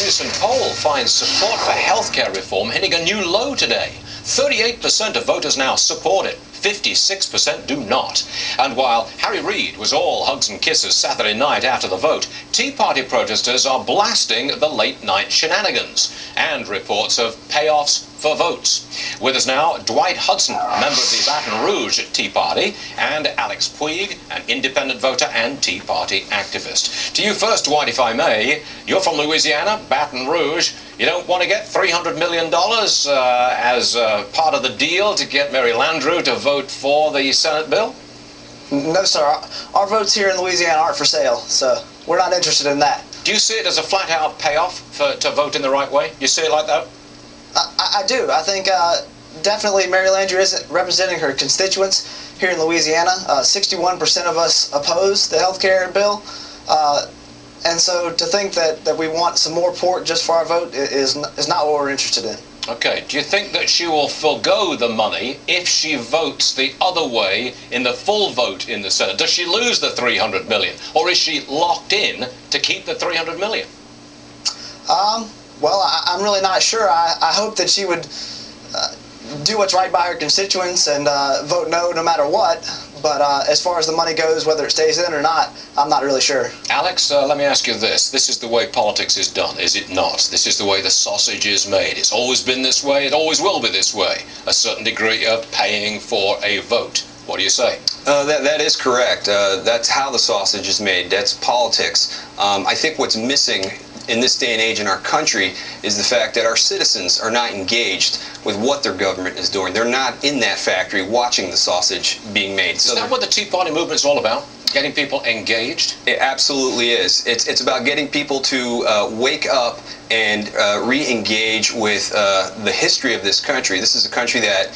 citizen poll finds support for healthcare reform hitting a new low today. 38% of voters now support it. 56% do not. And while Harry Reid was all hugs and kisses Saturday night after the vote, Tea Party protesters are blasting the late-night shenanigans and reports of payoffs for votes. With us now, Dwight Hudson, a member of the Baton Rouge Tea Party, and Alex Puig, an independent voter and Tea Party activist. To you first, Dwight, if I may. You're from Louisiana, Baton Rouge. You don't want to get $300 million as part of the deal to get Mary Landrieu to vote for the Senate bill? No, sir. Our votes here in Louisiana aren't for sale, so we're not interested in that. Do you see it as a flat-out payoff to vote in the right way? You see it like that? I do. I think definitely Mary Landrieu isn't representing her constituents here in Louisiana. 61% of us oppose the health care bill. And so to think that we want some more pork just for our vote is not what we're interested in. Okay. Do you think that she will forgo the money if she votes the other way in the full vote in the Senate? Does she lose the $300 million? Or is she locked in to keep the $300 million? Well, I'm really not sure. I hope that she would do what's right by her constituents and vote no matter what. But as far as the money goes, whether it stays in or not, I'm not really sure. Alex, let me ask you this. This is the way politics is done, is it not? This is the way the sausage is made. It's always been this way. It always will be this way. A certain degree of paying for a vote. What do you say? That is correct. That's how the sausage is made. That's politics. I think what's missing in this day and age in our country is the fact that our citizens are not engaged with what their government is doing. They're not in that factory watching the sausage being made. Is that what the Tea Party movement is all about? Getting people engaged? It absolutely is. It's about getting people to wake up and re-engage with the history of this country. This is a country that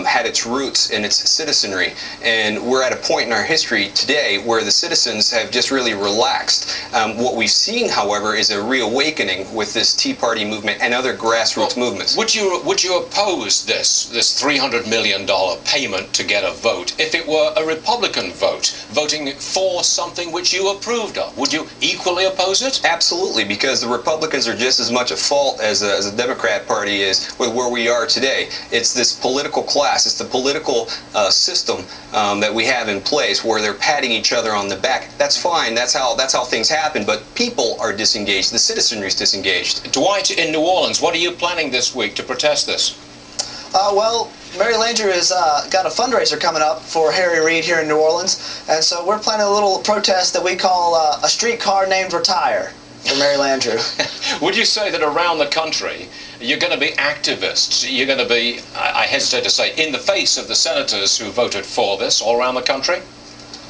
had its roots in its citizenry, and we're at a point in our history today where the citizens have just really relaxed. What we've seen, however, is a reawakening with this Tea Party movement and other grassroots movements. Would you oppose this $300 million payment to get a vote if it were a Republican vote, voting for something which you approved of? Would you equally oppose it? Absolutely, because the Republicans are just as much at fault as the Democrat Party is with where we are today. It's this political class, it's the political system that we have in place where they're patting each other on the back. That's fine, that's how things happen, but people are disengaged, the citizenry is disengaged. Dwight, in New Orleans, what are you planning this week to protest this? Well, Mary Landrieu has got a fundraiser coming up for Harry Reid here in New Orleans, and so we're planning a little protest that we call a streetcar named Retire for Mary Landrieu. Would you say that around the country you're going to be activists? You're going to be, I hesitate to say, in the face of the senators who voted for this all around the country?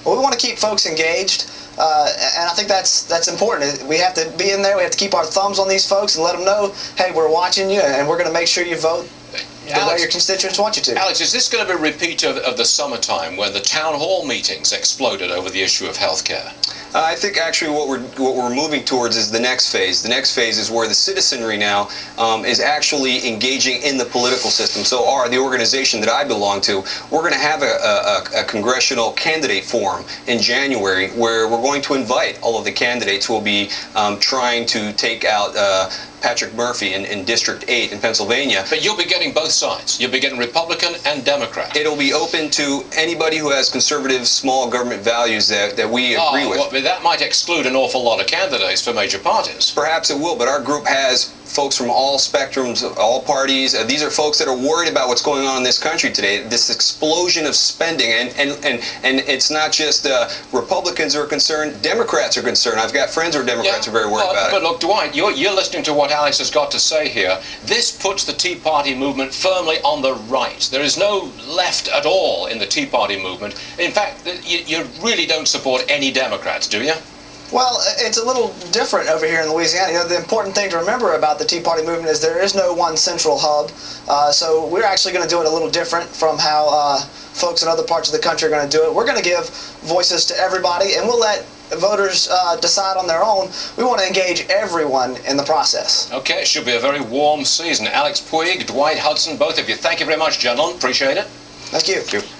Well, we want to keep folks engaged, and I think that's important. We have to be in there. We have to keep our thumbs on these folks and let them know, hey, we're watching you, and we're going to make sure you vote the way your constituents want you to. Alex, is this going to be a repeat of the summertime when the town hall meetings exploded over the issue of health care? I think actually what we're moving towards is the next phase. The next phase is where the citizenry now is actually engaging in the political system. So the organization that I belong to, we're going to have a congressional candidate forum in January where we're going to invite all of the candidates who will be trying to take out Patrick Murphy in District 8 in Pennsylvania. But you'll be getting both sides. You'll be getting Republican and Democrat. It'll be open to anybody who has conservative small government values that we agree with. Well, that might exclude an awful lot of candidates for major parties. Perhaps it will, but our group has folks from all spectrums, all parties. These are folks that are worried about what's going on in this country today, this explosion of spending, and it's not just Republicans who are concerned, Democrats are concerned. I've got friends who are Democrats who are very worried about it. But look, Dwight, you're listening to what Alex has got to say here. This puts the Tea Party movement firmly on the right. There is no left at all in the Tea Party movement. In fact, you really don't support any Democrats, do you? Well, it's a little different over here in Louisiana. You know, the important thing to remember about the Tea Party movement is there is no one central hub. So we're actually going to do it a little different from how folks in other parts of the country are going to do it. We're going to give voices to everybody, and we'll let voters decide on their own. We want to engage everyone in the process. Okay, it should be a very warm season. Alex Puig, Dwight Hudson, both of you, thank you very much, gentlemen. Appreciate it. Thank you. Thank you.